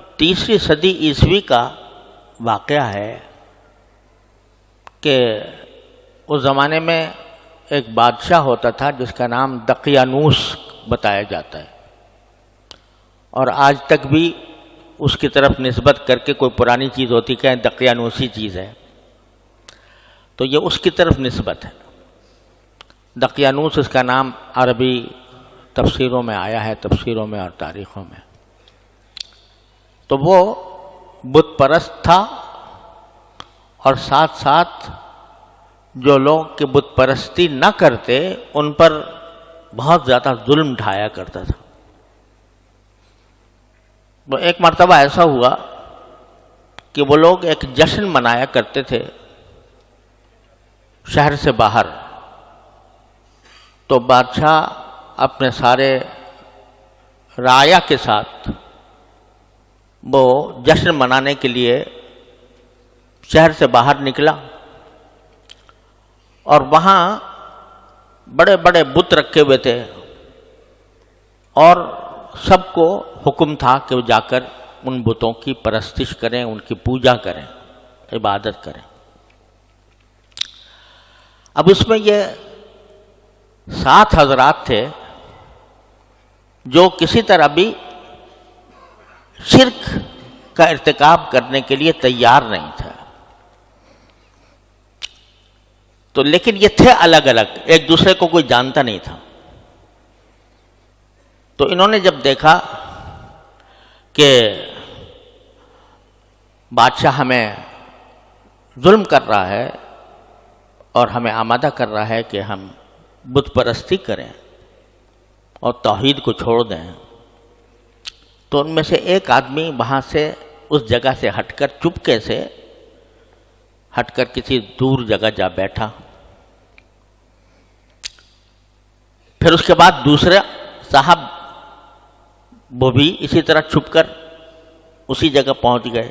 تیسری صدی عیسوی کا واقعہ ہے کہ اس زمانے میں ایک بادشاہ ہوتا تھا جس کا نام دقیانوس بتایا جاتا ہے، اور آج تک بھی اس کی طرف نسبت کر کے کوئی پرانی چیز ہوتی کہ دقیانوسی چیز ہے تو یہ اس کی طرف نسبت ہے۔ دقیانوس اس کا نام عربی تفسیروں میں آیا ہے، تفسیروں میں اور تاریخوں میں۔ تو وہ بت پرست تھا، اور ساتھ ساتھ جو لوگ کہ بت پرستی نہ کرتے ان پر بہت زیادہ ظلم ڈھایا کرتا تھا۔ تو ایک مرتبہ ایسا ہوا کہ وہ لوگ ایک جشن منایا کرتے تھے شہر سے باہر، تو بادشاہ اپنے سارے رعایا کے ساتھ وہ جشن منانے کے لیے شہر سے باہر نکلا، اور وہاں بڑے بڑے بت رکھے ہوئے تھے، اور سب کو حکم تھا کہ وہ جا کر ان بتوں کی پرستش کریں، ان کی پوجا کریں، عبادت کریں۔ اب اس میں یہ 7 حضرات تھے جو کسی طرح بھی شرک کا ارتکاب کرنے کے لیے تیار نہیں تھا، تو لیکن یہ تھے الگ الگ، ایک دوسرے کو کوئی جانتا نہیں تھا۔ تو انہوں نے جب دیکھا کہ بادشاہ ہمیں ظلم کر رہا ہے اور ہمیں آمادہ کر رہا ہے کہ ہم بت پرستی کریں اور توحید کو چھوڑ دیں، تو ان میں سے ایک آدمی وہاں سے اس جگہ سے ہٹ کر چپکے سے ہٹ کر کسی دور جگہ جا بیٹھا۔ پھر اس کے بعد دوسرے صاحب وہ بھی اسی طرح چھپ کر اسی جگہ پہنچ گئے،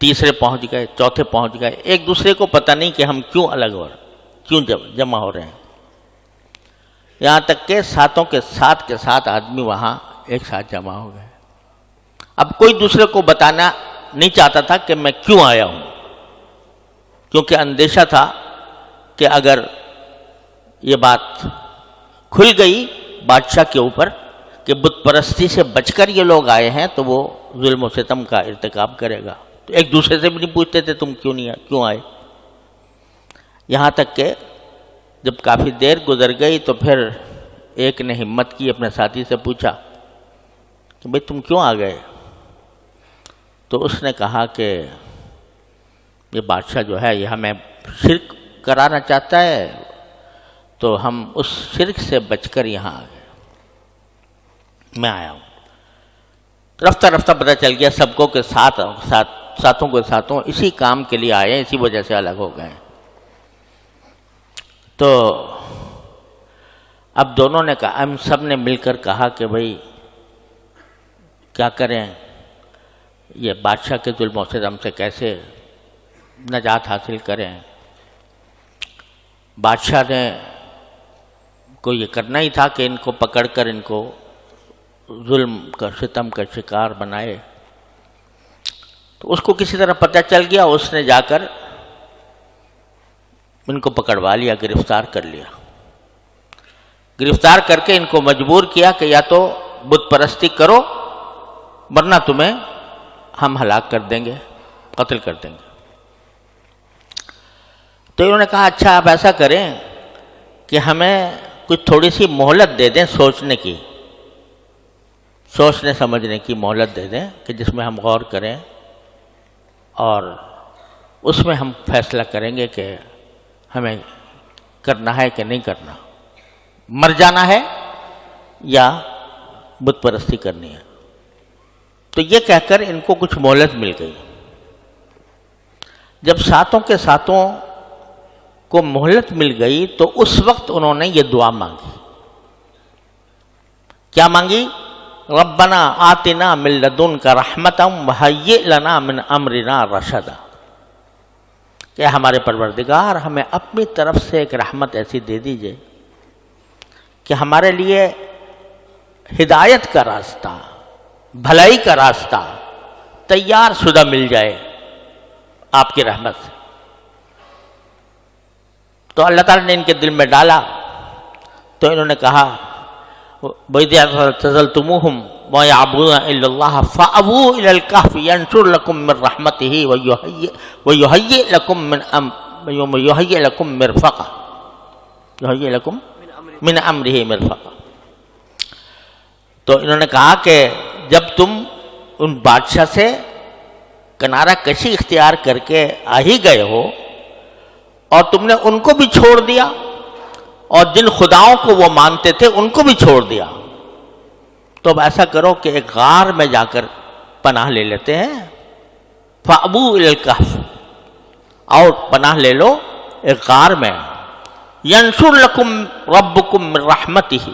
تیسرے پہنچ گئے، چوتھے پہنچ گئے۔ ایک دوسرے کو پتہ نہیں کہ ہم کیوں الگ ہو رہے ہیں، کیوں جمع ہو رہے ہیں، یہاں تک کہ 7 کے 7 آدمی وہاں ایک ساتھ جمع ہو گئے۔ اب کوئی دوسرے کو بتانا نہیں چاہتا تھا کہ میں کیوں آیا ہوں، کیونکہ اندیشہ تھا کہ اگر یہ بات کھل گئی بادشاہ کے اوپر کہ بت پرستی سے بچ کر یہ لوگ آئے ہیں تو وہ ظلم و ستم کا ارتکاب کرے گا۔ تو ایک دوسرے سے بھی نہیں پوچھتے تھے تم کیوں آئے۔ یہاں تک کہ جب کافی دیر گزر گئی تو پھر ایک نے ہمت کی، اپنے ساتھی سے پوچھا کہ بھئی تم کیوں آ گئے؟ تو اس نے کہا کہ یہ بادشاہ جو ہے یہ ہمیں شرک کرانا چاہتا ہے، تو ہم اس شرک سے بچ کر یہاں آ گئے، میں آیا ہوں۔ رفتہ رفتہ پتہ چل گیا سب کو کہ ساتوں کے ساتوں اسی کام کے لیے آئے ہیں، اسی وجہ سے الگ ہو گئے۔ تو اب دونوں نے کہا، ہم سب نے مل کر کہا کہ بھئی کیا کریں، یہ بادشاہ کے ظلم و ستم سے کیسے نجات حاصل کریں۔ بادشاہ نے کو یہ کرنا ہی تھا کہ ان کو پکڑ کر ان کو ظلم کا ستم کا شکار بنائے۔ تو اس کو کسی طرح پتہ چل گیا، اس نے جا کر ان کو پکڑوا لیا، گرفتار کر لیا۔ گرفتار کر کے ان کو مجبور کیا کہ یا تو بت پرستی کرو ورنہ تمہیں ہم ہلاک کر دیں گے، قتل کر دیں گے۔ تو انہوں نے کہا اچھا آپ ایسا کریں کہ ہمیں کچھ تھوڑی سی مہلت دے دیں، سوچنے سمجھنے کی مہلت دے دیں کہ جس میں ہم غور کریں اور اس میں ہم فیصلہ کریں گے کہ ہمیں کرنا ہے کہ نہیں کرنا، مر جانا ہے یا بت پرستی کرنی ہے۔ تو یہ کہہ کر ان کو کچھ مہلت مل گئی۔ جب 7 کے 7 کو مہلت مل گئی تو اس وقت انہوں نے یہ دعا مانگی۔ کیا مانگی؟ ربنا آتنا من لدنک رحمتا وہیئ لنا من امرنا رشدا، کہ ہمارے پروردگار ہمیں اپنی طرف سے ایک رحمت ایسی دے دیجئے کہ ہمارے لیے ہدایت کا راستہ، بھلائی کا راستہ تیار شدہ مل جائے آپ کی رحمت سے. تو اللہ تعالیٰ نے ان کے دل میں ڈالا. تو انہوں نے کہا وَإِذْ اعْتَزَلْتُمُوهُمْ وَمَا يَعْبُدُونَ إِلَّا اللَّهَ فَأْوُوا إِلَى الْكَهْفِ يَنشُرْ لَكُم مِّن رَّحْمَتِهِ وَيُهَيِّئْ لَكُم مِّرْفَقًا مِّنْ أَمْرِهِ مِرْفَقًا. تو انہوں نے کہا کہ جب تم ان بادشاہ سے کنارہ کشی اختیار کر کے آ ہی گئے ہو اور تم نے ان کو بھی چھوڑ دیا اور جن خداؤں کو وہ مانتے تھے ان کو بھی چھوڑ دیا، تو اب ایسا کرو کہ ایک غار میں جا کر پناہ لے لیتے ہیں. فَأْوُوا إِلَى الْكَهْفِ، اور پناہ لے لو ایک غار میں. يَنشُرْ لَكُمْ رَبُّكُمْ مِنْ رَحْمَتِهِ،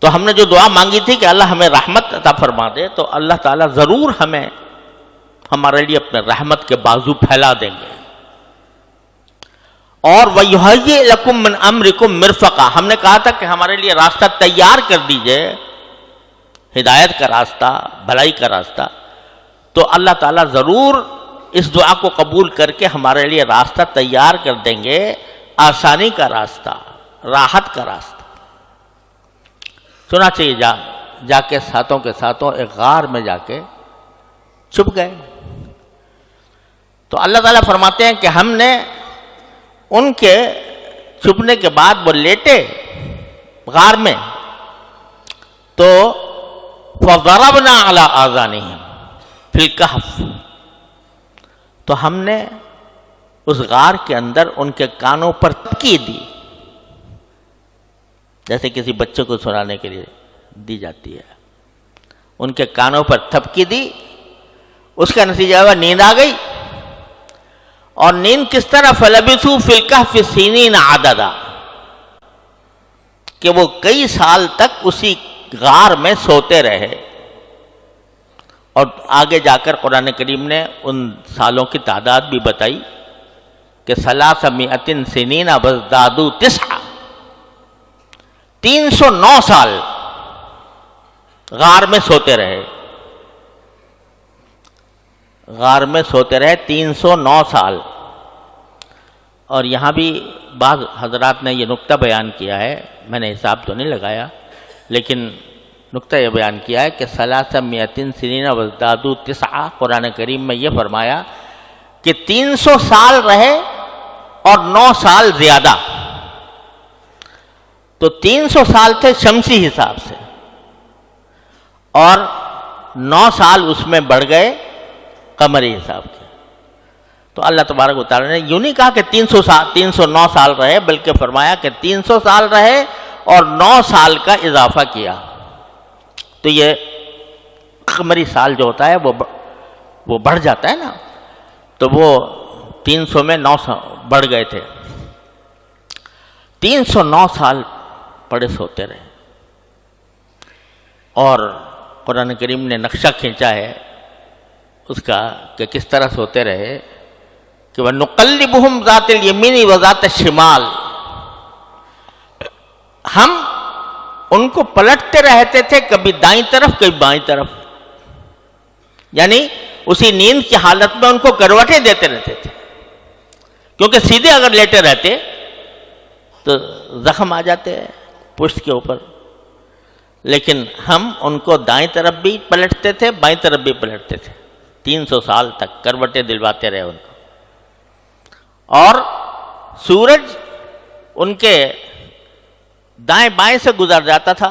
تو ہم نے جو دعا مانگی تھی کہ اللہ ہمیں رحمت عطا فرما دے، تو اللہ تعالیٰ ضرور ہمیں ہمارے لیے اپنے رحمت کے بازو پھیلا دیں گے. اور وَيُهَيِّئْ لَكُم مِّنْ أَمْرِكُم مِّرْفَقًا، ہم نے کہا تھا کہ ہمارے لیے راستہ تیار کر دیجئے، ہدایت کا راستہ، بھلائی کا راستہ. تو اللہ تعالیٰ ضرور اس دعا کو قبول کر کے ہمارے لیے راستہ تیار کر دیں گے، آسانی کا راستہ، راحت کا راستہ. چنانچہ جا کے ساتھوں کے ساتھوں ایک غار میں جا کے چھپ گئے. تو اللہ تعالیٰ فرماتے ہیں کہ ہم نے ان کے چھپنے کے بعد وہ لیٹے غار میں، تو فَضَرَبْنَا عَلَىٰ آذَانِهِمْ فِي الْكَهْفِ، تو ہم نے اس غار کے اندر ان کے کانوں پر تھپکی دی، جیسے کسی بچے کو سنانے کے لیے دی جاتی ہے. ان کے کانوں پر تھپکی دی، اس کا نتیجہ ہوا نیند آ گئی. اور نیند کس طرح؟ فَلَبِثُوا فِي الْكَهْفِ سِنِينَ عَدَدًا، کہ وہ کئی سال تک اسی غار میں سوتے رہے. اور آگے جا کر قرآن کریم نے ان سالوں کی تعداد بھی بتائی کہ 300 سنین وازدادوا 9، 309 سال غار میں سوتے رہے، غار میں سوتے رہے 309 سال. اور یہاں بھی بعض حضرات نے یہ نقطہ بیان کیا ہے، میں نے حساب تو نہیں لگایا، لیکن نقطہ یہ بیان کیا ہے کہ 300 سنین وازدادوا 9، قرآن کریم میں یہ فرمایا کہ 300 سال رہے اور 9 سال زیادہ. تو 300 سال تھے شمسی حساب سے، اور 9 سال اس میں بڑھ گئے قمری حساب کے. تو اللہ تبارک و تعالیٰ نے یوں نہیں کہا کہ 309 سال رہے، بلکہ فرمایا کہ 300 سال رہے اور 9 سال کا اضافہ کیا. تو یہ قمری سال جو ہوتا ہے وہ بڑھ جاتا ہے نا، تو وہ 300 میں 9 بڑھ گئے تھے. 309 سال پڑے سوتے رہے. اور قرآن کریم نے نقشہ کھینچا ہے اس کا کہ کس طرح سوتے رہے کہ وَنُقَلِّبُهُمْ ذَاتِ الْيَمِينِ وَذَاتِ الشِّمَالِ، ہم ان کو پلٹتے رہتے تھے، کبھی دائیں طرف کبھی بائیں طرف، یعنی اسی نیند کی حالت میں ان کو کروٹیں دیتے رہتے تھے، کیونکہ سیدھے اگر لیٹے رہتے تو زخم آ جاتے پشت کے اوپر. لیکن ہم ان کو دائیں طرف بھی پلٹتے تھے، بائیں طرف بھی پلٹتے تھے. 300 سال تک کروٹیں دلواتے رہے ان کو. اور سورج ان کے دائیں بائیں سے گزر جاتا تھا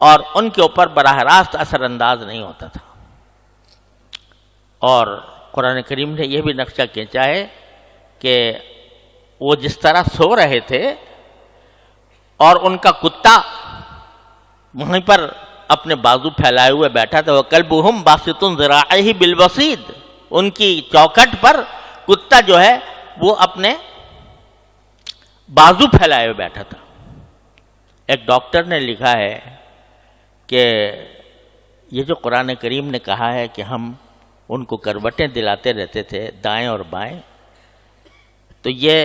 اور ان کے اوپر براہ راست اثر انداز نہیں ہوتا تھا. اور قرآن کریم نے یہ بھی نقشہ کھینچا ہے کہ وہ جس طرح سو رہے تھے اور ان کا کتا وہیں پر اپنے بازو پھیلائے ہوئے بیٹھا تھا. وَكَلْبُهُمْ بَاسِطٌ ذِرَاعَيْهِ بِالْوَصِيدِ، ان کی چوکھٹ پر کتا جو ہے وہ اپنے بازو پھیلائے ہوئے بیٹھا تھا. ایک ڈاکٹر نے لکھا ہے کہ یہ جو قرآن کریم نے کہا ہے کہ ہم ان کو کروٹیں دلاتے رہتے تھے دائیں اور بائیں، تو یہ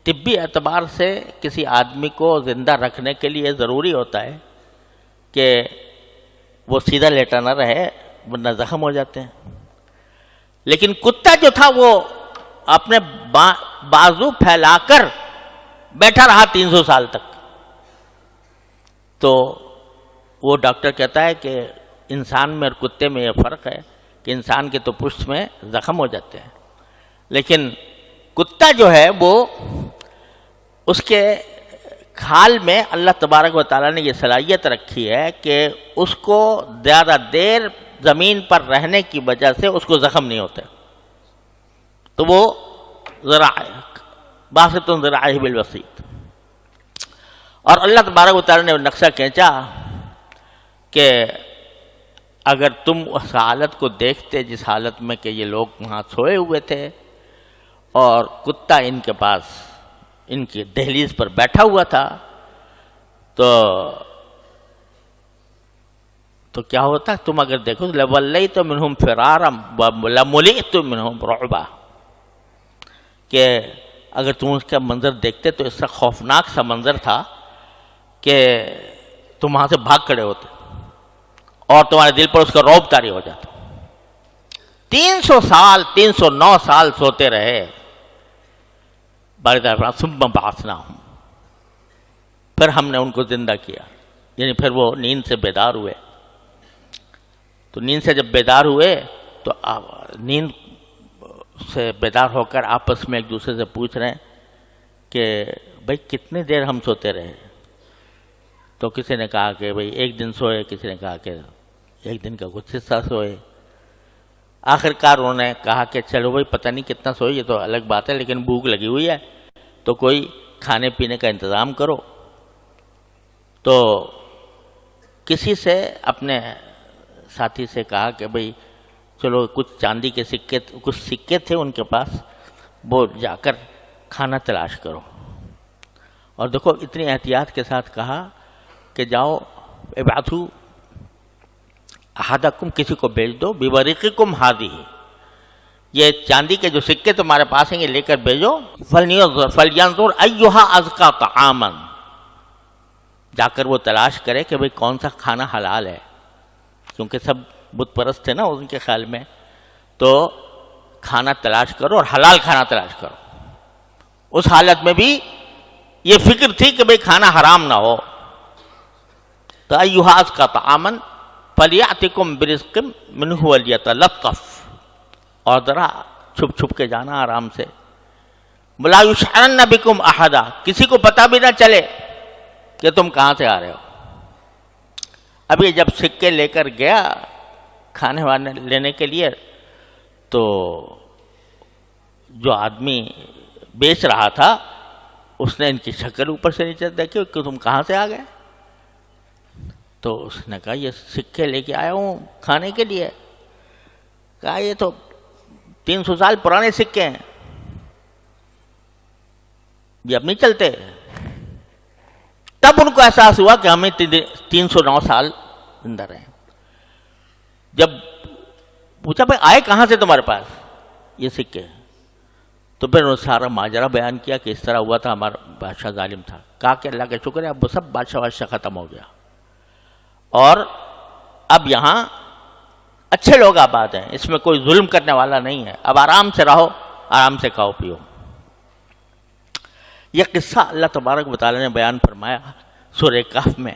طبی اعتبار سے کسی آدمی کو زندہ رکھنے کے لیے ضروری ہوتا ہے کہ وہ سیدھا لیٹا نہ رہے ورنہ زخم ہو جاتے ہیں. لیکن کتا جو تھا وہ اپنے بازو پھیلا کر بیٹھا رہا 300 سال تک. تو وہ ڈاکٹر کہتا ہے کہ انسان میں اور کتے میں یہ فرق ہے کہ انسان کے تو پشت میں زخم ہو جاتے ہیں، لیکن کتا جو ہے وہ اس کے کھال میں اللہ تبارک و تعالیٰ نے یہ صلاحیت رکھی ہے کہ اس کو زیادہ دیر زمین پر رہنے کی وجہ سے اس کو زخم نہیں ہوتے. تو وہ باسط ذراعہ بالوسیط. اور اللہ تبارک و تعالیٰ نے نقشہ کھینچا کہ اگر تم اس حالت کو دیکھتے جس حالت میں کہ یہ لوگ وہاں سوئے ہوئے تھے اور کتا ان کے پاس ان کی دہلیز پر بیٹھا ہوا تھا، تو کیا ہوتا؟ تم اگر دیکھو لَوَلَّيْتُ مِنْهُمْ فِرَارًا وَلَمُلِئْتُ مِنْهُمْ رُعْبًا، کہ اگر تم اس کا منظر دیکھتے تو اس کا خوفناک سا منظر تھا کہ تم وہاں سے بھاگ کھڑے ہوتے اور تمہارے دل پر اس کا رعب طاری ہو جاتا. 300 سال 309 سال سوتے رہے. ثم بعثناہم، پھر ہم نے ان کو زندہ کیا، یعنی پھر وہ نیند سے بیدار ہوئے. تو نیند سے جب بیدار ہوئے تو نیند سے بیدار ہو کر آپس میں ایک دوسرے سے پوچھ رہے ہیں کہ بھائی کتنی دیر ہم سوتے رہے؟ تو کسی نے کہا کہ بھائی 1 دن سوئے، کسی نے کہا کہ 1 دن کا کچھ حصہ سوئے. آخرکار انہوں نے کہا کہ چلو بھائی پتہ نہیں کتنا سوئے، یہ تو الگ بات ہے، لیکن بھوک لگی ہوئی ہے تو کوئی کھانے پینے کا انتظام کرو. تو کسی سے اپنے ساتھی سے کہا کہ بھئی چلو کچھ چاندی کے سکے، کچھ سکے تھے ان کے پاس، وہ جا کر کھانا تلاش کرو. اور دیکھو اتنی احتیاط کے ساتھ کہا کہ جاؤ ابعثوا احدکم، کسی کو بھیج دو، بورقکم ہذہ، یہ چاندی کے جو سکے تمہارے پاس ہیں یہ لے کر بھیجو. فلینظر ایھا ازکی طعاما، جا کر وہ تلاش کرے کہ بھئی کون سا کھانا حلال ہے، کیونکہ سب بت پرست تھے نا ان کے خیال میں. تو کھانا تلاش کرو اور حلال کھانا تلاش کرو. اس حالت میں بھی یہ فکر تھی کہ بھئی کھانا حرام نہ ہو. تو ایھا ازکی طعاما فلیأتکم برزق منہ ولیتلطف، اور ذرا چھپ چھپ کے جانا آرام سے. ولا یشعرن بکم احدا، کسی کو پتہ بھی نہ چلے کہ تم کہاں سے آ رہے ہو. اب یہ جب سکے لے کر گیا کھانے وانے لینے کے لیے، تو جو آدمی بیچ رہا تھا اس نے ان کی شکل اوپر سے نیچے دیکھی کہ تم کہاں سے آ گئے. تو اس نے کہا یہ سکے لے کے آیا ہوں کھانے کے لیے. کہا یہ تو 300 سال پرانے سکے ہیں، یہ اب نہیں چلتے. تب ان کو احساس ہوا کہ ہمیں 309 سال زندہ رہے. جب پوچھا بھائی آئے کہاں سے تمہارے پاس یہ سکے، تو پھر انہوں نے سارا ماجرا بیان کیا کہ اس طرح ہوا تھا، ہمارا بادشاہ ظالم تھا. کہا کہ اللہ کا شکر ہے اب وہ سب بادشاہ ختم ہو گیا، اور اب یہاں اچھے لوگ آباد ہیں، اس میں کوئی ظلم کرنے والا نہیں ہے، اب آرام سے رہو، آرام سے کھاؤ پیو. یہ قصہ اللہ تبارک و تعالی نے بیان فرمایا سورہ کہف میں.